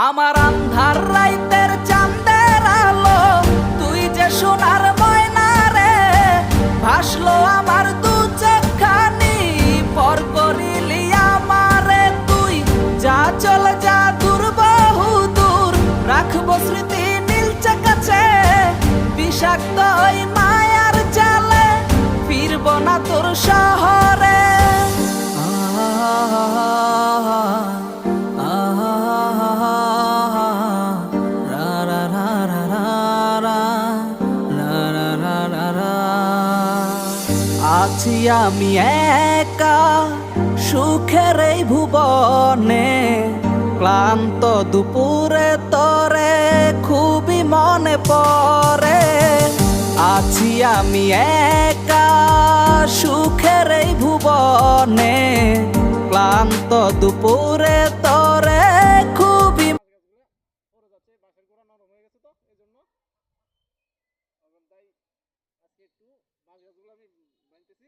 আমার আন্ধার রাইতের চাঁদের আলো, তুই যে সোনার ময়না রে, ভাসলো আমার দু চোখখানি, পর করিলি আমারে তুই। যা চল যা দূর বহু দূর, রাখবো স্মৃতি নীলচে কাছে, বিষাক্ত ওই মায়ার জালে ফিরব না তোর শহরে। আছি আমি একা সুখের এই ভুবনে, ক্লান্ত দুপুরে তরে খুবই মনে পড়ে। আছি আমি একা সুখের এই ভুবনে, ক্লান্ত দুপুরে তরে খুবই। তাই আজকে একটু মাছ গাছগুলো আমি বানতেছি।